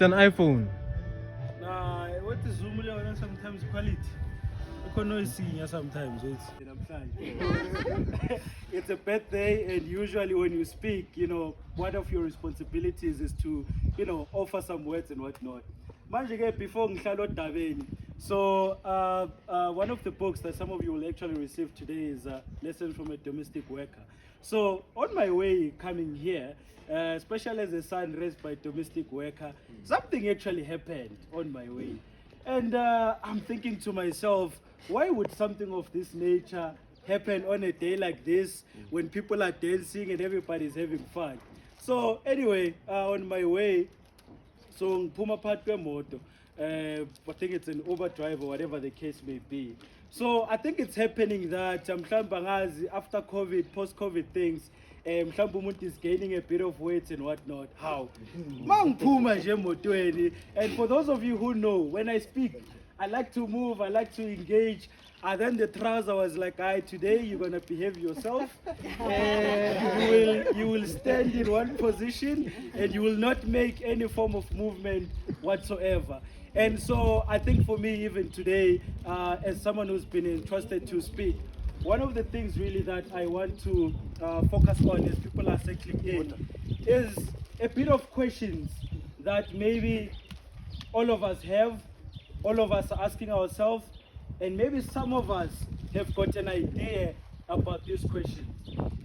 It's an iPhone. Nah, what is Zoom level sometimes quality? Noisy sometimes it's a birthday, and usually when you speak, one of your responsibilities is to, offer some words and whatnot. Manje ke before ngihlala odabeni, so one of the books that some of you will actually receive today is Lessons from a Domestic Worker. So on my way coming here, especially as a son raised by a domestic worker, something actually happened on my way. And I'm thinking to myself, why would something of this nature happen on a day like this when people are dancing and everybody's having fun? So anyway, on my way, so ngiphuma phakathi kwemoto, I think it's an Uber driver, whatever the case may be. So I think it's happening that mhlawumbe angazi after COVID, post-COVID things, mhlawumbe umuntu is gaining a bit of weight and whatnot. How? Mangiphuma nje emotweni, and for those of you who know, when I speak, I like to move, I like to engage. And then the trouser was like, today you're gonna behave yourself. You will stand in one position and you will not make any form of movement whatsoever. And so I think for me, even today, as someone who's been entrusted to speak, one of the things really that I want to focus on as people are settling in is a bit of questions that maybe all of us have, all of us are asking ourselves, and maybe some of us have got an idea about this question.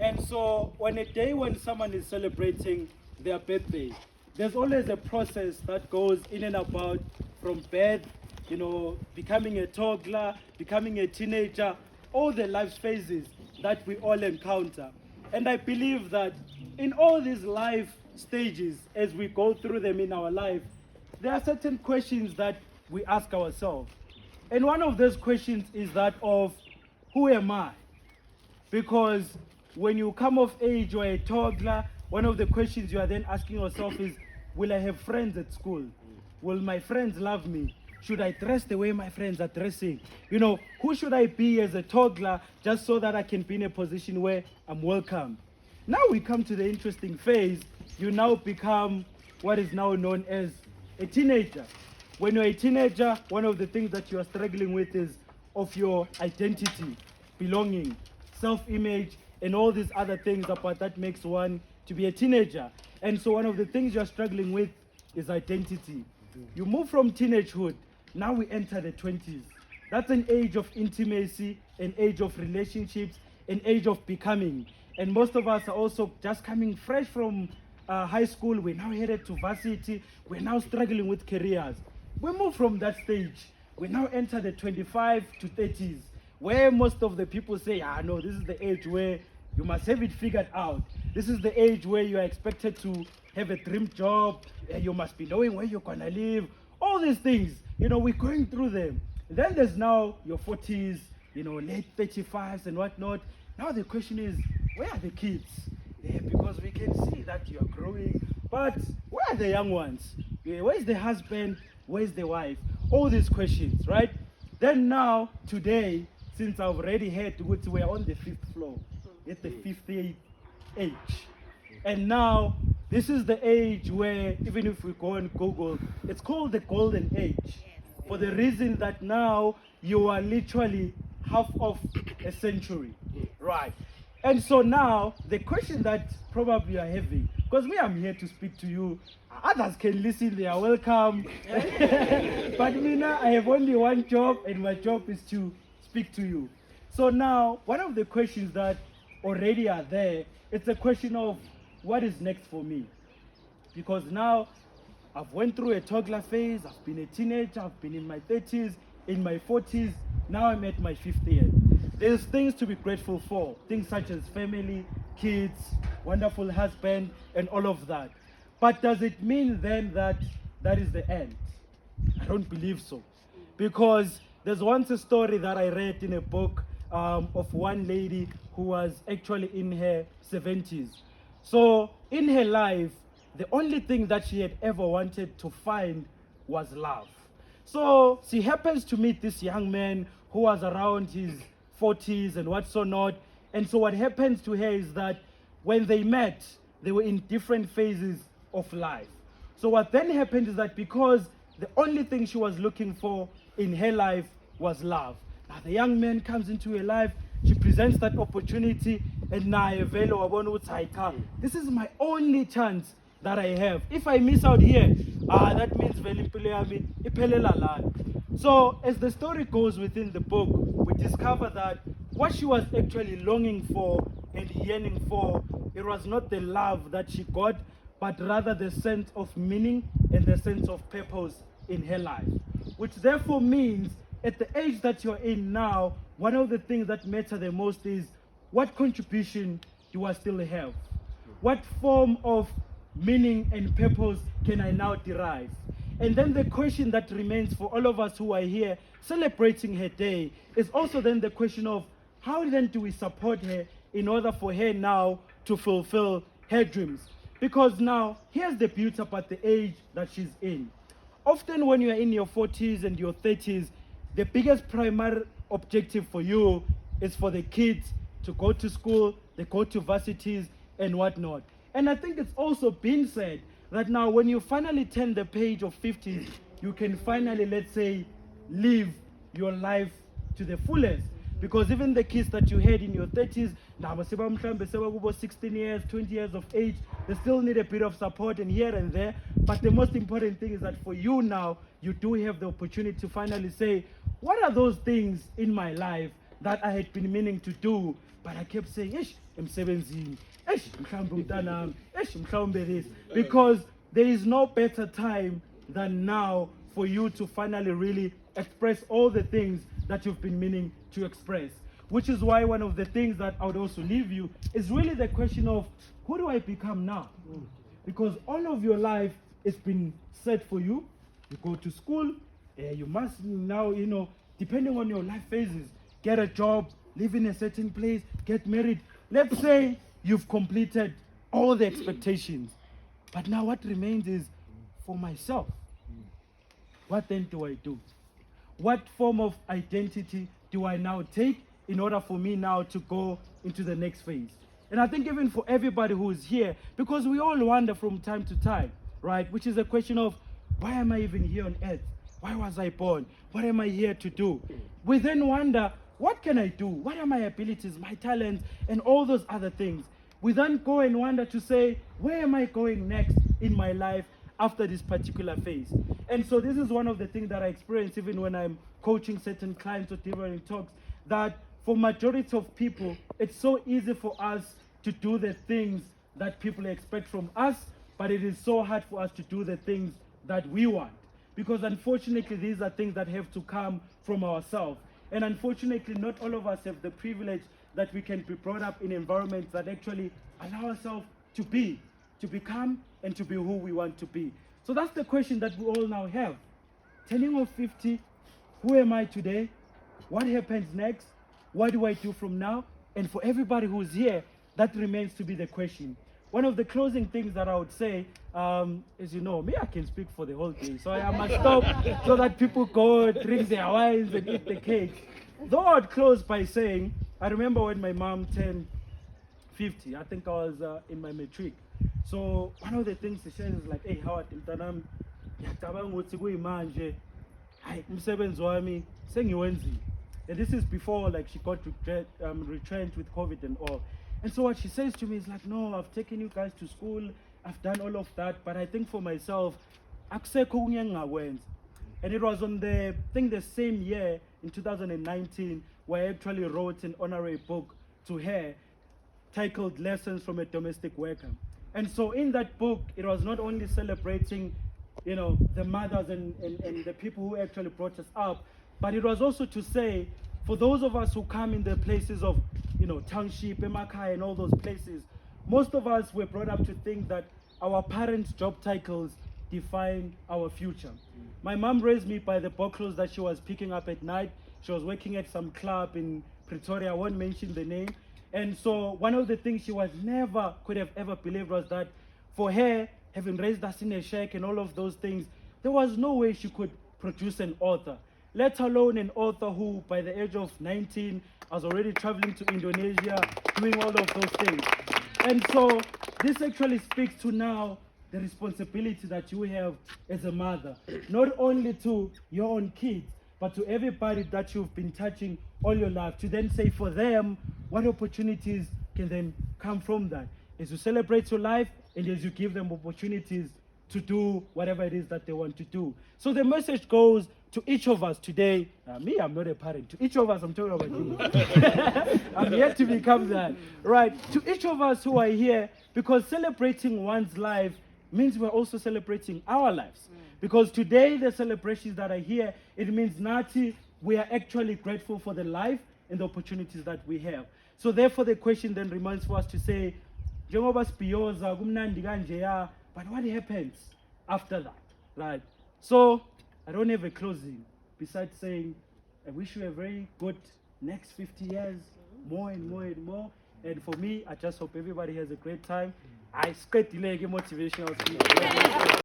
And so on a day when someone is celebrating their birthday, there's always a process that goes in and about from birth, becoming a toddler, becoming a teenager, all the life phases that we all encounter. And I believe that in all these life stages, as we go through them in our life, there are certain questions that we ask ourselves. And one of those questions is that of, who am I? Because when you come of age or a toddler, one of the questions you are then asking yourself is, will I have friends at school? Will my friends love me? Should I dress the way my friends are dressing? Who should I be as a toddler just so that I can be in a position where I'm welcome? Now we come to the interesting phase. You now become what is now known as a teenager. When you're a teenager, one of the things that you are struggling with is of your identity, belonging, self-image, and all these other things about that makes one to be a teenager. And so one of the things you're struggling with is identity. You move from teenagehood, now we enter the 20s. That's an age of intimacy, an age of relationships, an age of becoming. And most of us are also just coming fresh from high school. We're now headed to varsity. We're now struggling with careers. We move from that stage. We now enter the 25 to 30s, where most of the people say, no, this is the age where you must have it figured out. This is the age where you are expected to have a dream job. You must be knowing where you're going to live. All these things, we're going through them. And then there's now your 40s, late 35s and whatnot. Now the question is, where are the kids? Because we can see that you're growing, but where are the young ones? Where's the husband? Where's the wife? All these questions, right? Then now, today, since I've already heard we're on the 5th floor, it's the 50th age. And now, this is the age where, even if we go on Google, it's called the golden age. For the reason that now, you are literally half of a century, right? And so now, the question that probably you are having, because me, I'm here to speak to you, others can listen, they are welcome. But me now, I have only one job, and my job is to speak to you. So now, one of the questions that already are there, it's a question of, what is next for me? Because now, I've went through a toddler phase, I've been a teenager, I've been in my 30s, in my 40s, now I'm at my 5th year. There's things to be grateful for, things such as family, kids, wonderful husband, and all of that. But does it mean then that that is the end? I don't believe so. Because there's once a story that I read in a book of one lady who was actually in her 70s. So in her life, the only thing that she had ever wanted to find was love. So she happens to meet this young man who was around his 40s and what so not. And so what happens to her is that when they met, they were in different phases of life. So what then happened is that because the only thing she was looking for in her life was love. Now the young man comes into her life, she presents that opportunity, and now this is my only chance that I have. If I miss out here, that means iphelela lana. So as the story goes within the book, we discover that what she was actually longing for and yearning for, it was not the love that she got, but rather the sense of meaning and the sense of purpose in her life. Which therefore means at the age that you're in now, one of the things that matter the most is what contribution do I still have? What form of meaning and purpose can I now derive? And then the question that remains for all of us who are here celebrating her day is also then the question of how then do we support her in order for her now to fulfill her dreams? Because now, here's the beauty about the age that she's in. Often when you're in your 40s and your 30s, the biggest primary objective for you is for the kids to go to school, they go to varsities and whatnot. And I think it's also been said that now when you finally turn the page of 50s, you can finally, let's say, live your life to the fullest. Because even the kids that you had in your 30s, now 16 years, 20 years of age, they still need a bit of support and here and there. But the most important thing is that for you now, you do have the opportunity to finally say, what are those things in my life that I had been meaning to do, but I kept saying, because there is no better time than now for you to finally really express all the things that you've been meaning to express. Which is why one of the things that I would also leave you is really the question of, who do I become now? Because all of your life has been set for you. You go to school, you must now, depending on your life phases, get a job, live in a certain place, get married. Let's say you've completed all the expectations. But now what remains is for myself. What then do I do? What form of identity do I now take in order for me now to go into the next phase? And I think even for everybody who is here, because we all wonder from time to time, right? Which is a question of, why am I even here on earth? Why was I born? What am I here to do? We then wonder, what can I do? What are my abilities, my talents, and all those other things? We then go and wonder to say, where am I going next in my life after this particular phase? And so this is one of the things that I experience even when I'm coaching certain clients or delivering talks, that for majority of people, it's so easy for us to do the things that people expect from us, but it is so hard for us to do the things that we want. Because unfortunately, these are things that have to come from ourselves. And unfortunately, not all of us have the privilege that we can be brought up in environments that actually allow ourselves to be, to become, and to be who we want to be. So that's the question that we all now have. Turning of 50, who am I today? What happens next? What do I do from now? And for everybody who's here, that remains to be the question. One of the closing things that I would say is, me, I can speak for the whole day. So I must stop so that people go drink their wines and eat the cake. Though I'd close by saying, I remember when my mom turned 50, I think I was in my matric. So one of the things she said is like, hey, Howard, mntanami, ngiyacabanga ukuthi kuyimanje, hayi umsebenzi wami sengiwenzile. And this is before like she got retrenched with COVID and all. And so what she says to me is like, no, I've taken you guys to school, I've done all of that, but I think for myself, akusekho okunye engingakwenza. And it was on the same year in 2019 where I actually wrote an honorary book to her titled Lessons from a Domestic Worker. And so in that book, it was not only celebrating, the mothers and the people who actually brought us up, but it was also to say, for those of us who come in the places of, township, Emakai, and all those places, most of us were brought up to think that our parents' job titles define our future. My mom raised me by the buckles that she was picking up at night. She was working at some club in Pretoria, I won't mention the name. And so one of the things she could have ever believed was that for her, having raised us in a shack and all of those things, there was no way she could produce an author, let alone an author who, by the age of 19, was already traveling to Indonesia, doing all of those things. And so this actually speaks to now the responsibility that you have as a mother, not only to your own kids, but to everybody that you've been touching all your life, to then say for them, what opportunities can then come from that? As you celebrate your life and as you give them opportunities to do whatever it is that they want to do. So the message goes to each of us today. Me, I'm not a parent. To each of us, I'm talking about you. I'm yet to become that. Right? To each of us who are here, because celebrating one's life means we're also celebrating our lives. Because today, the celebrations that are here, it means Nati, we are actually grateful for the life and the opportunities that we have. So therefore, the question then remains for us to say, njengoba sibhiyoza kumnandi kanjeya, but what happens after that, right? So I don't have a closing besides saying I wish you a very good next 50 years, more and more and more. And for me, I just hope everybody has a great time. I spread the motivational speech.